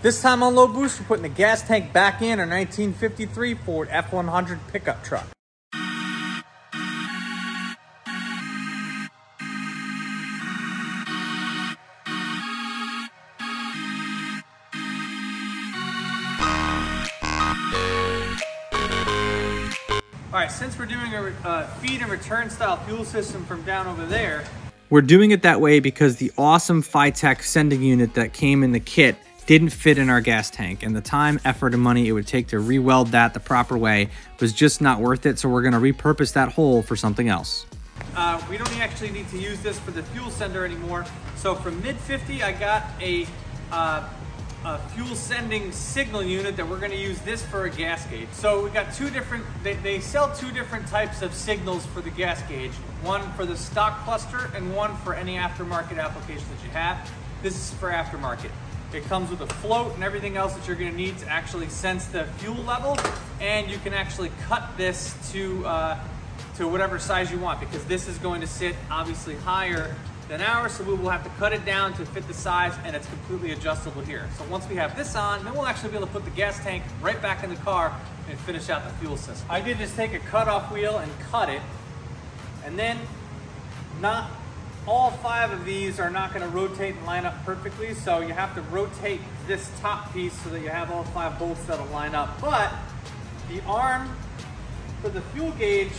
This time on Low Boost, we're putting the gas tank back in our 1953 Ford F100 pickup truck. All right, since we're doing a feed and return style fuel system from down over there, we're doing it that way because the awesome Phytech sending unit that came in the kit didn't fit in our gas tank, and the time, effort, and money it would take to re-weld that the proper way was just not worth it, so we're gonna repurpose that hole for something else. We don't actually need to use this for the fuel sender anymore, so from mid-50, I got a fuel sending signal unit that we're gonna use this for a gas gauge. So we got two different, they sell two different types of signals for the gas gauge. One for the stock cluster and one for any aftermarket application that you have. This is for aftermarket. It comes with a float and everything else that you're gonna need to actually sense the fuel level, and you can actually cut this to whatever size you want, because this is going to sit obviously higher than ours, so we will have to cut it down to fit the size, and it's completely adjustable here. So once we have this on, then we'll actually be able to put the gas tank right back in the car and finish out the fuel system. I did just take a cutoff wheel and cut it, and then not all 5 of these are not gonna rotate and line up perfectly, so you have to rotate this top piece so that you have all 5 bolts that'll line up. But the arm for the fuel gauge,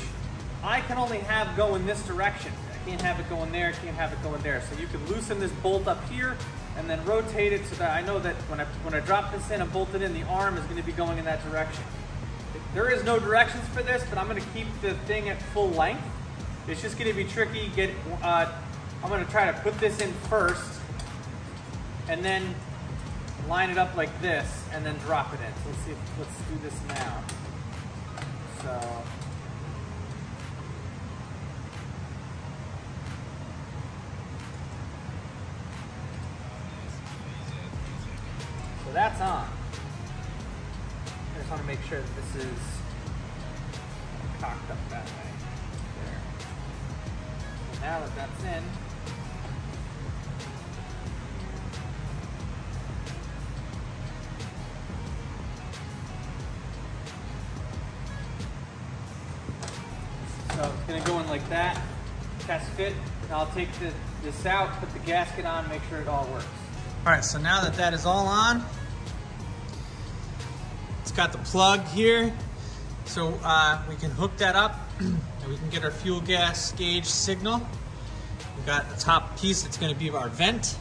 I can only have go in this direction. Can't have it going there, can't have it going there. So you can loosen this bolt up here and then rotate it so that I know that when I drop this in and bolt it in, the arm is going to be going in that direction. There is no directions for this, but I'm going to keep the thing at full length. It's just going to be tricky. I'm going to try to put this in first and then line it up like this and then drop it in. So let's do this now. So that's on. I just want to make sure that this is cocked up that way. There. So now that that's in, so it's going to go in like that, test fit. Now I'll take this out, put the gasket on, make sure it all works. All right, so now that that is all on, it's got the plug here, so we can hook that up and we can get our fuel gas gauge signal. We've got the top piece that's going to be our vent.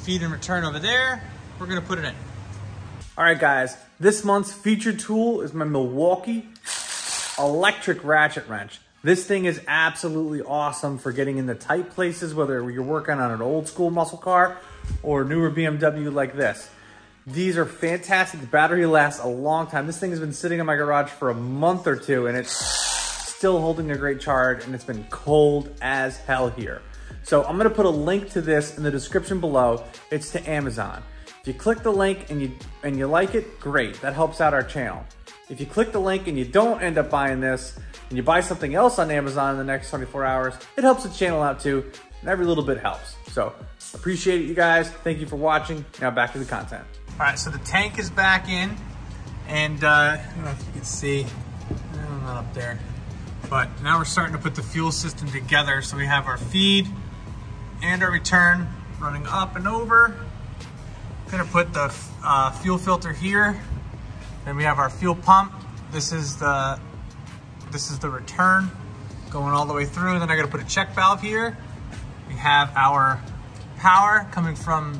Feed and return over there. We're going to put it in. All right, guys, this month's featured tool is my Milwaukee electric ratchet wrench. This thing is absolutely awesome for getting into tight places, whether you're working on an old school muscle car or newer BMW like this. These are fantastic. The battery lasts a long time. This thing has been sitting in my garage for a month or two, and it's still holding a great charge, and it's been cold as hell here. So I'm gonna put a link to this in the description below. It's to Amazon. If you click the link and you like it, great. That helps out our channel. If you click the link and you don't end up buying this, and you buy something else on Amazon in the next 24 hours, it helps the channel out too, and every little bit helps. So appreciate it, you guys. Thank you for watching. Now back to the content. All right, so the tank is back in, and I don't know if you can see, I'm not up there, but now we're starting to put the fuel system together. So we have our feed and our return running up and over. Gonna put the fuel filter here. Then we have our fuel pump. This is the return going all the way through. Then I gotta put a check valve here. We have our power coming from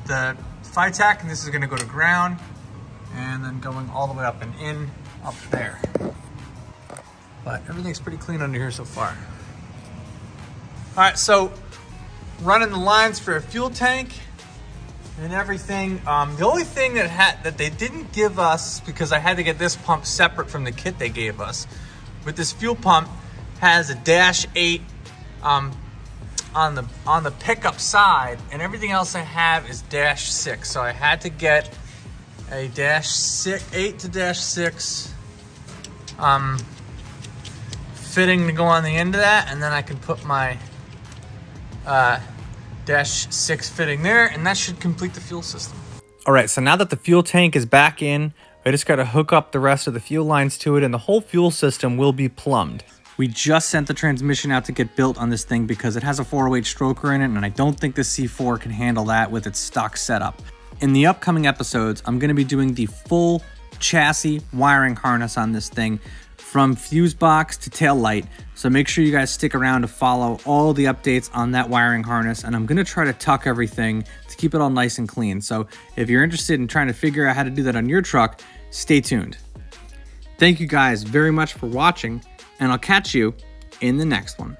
the Phytech, and this is gonna go to ground, and then going all the way up and in, up there. But everything's pretty clean under here so far. All right, so running the lines for a fuel tank and everything. The only thing that they didn't give us, because I had to get this pump separate from the kit they gave us, with this fuel pump has a -8 on the pickup side, and everything else I have is -6. So I had to get a -8 to -6 fitting to go on the end of that, and then I can put my -6 fitting there, and that should complete the fuel system. All right, so now that the fuel tank is back in, I just got to hook up the rest of the fuel lines to it, and the whole fuel system will be plumbed. We just sent the transmission out to get built on this thing because it has a 408 stroker in it, and I don't think the C4 can handle that with its stock setup. In the upcoming episodes, I'm going to be doing the full chassis wiring harness on this thing from fuse box to tail light. So make sure you guys stick around to follow all the updates on that wiring harness, and I'm going to try to tuck everything to keep it all nice and clean. So if you're interested in trying to figure out how to do that on your truck, stay tuned. Thank you guys very much for watching, and I'll catch you in the next one.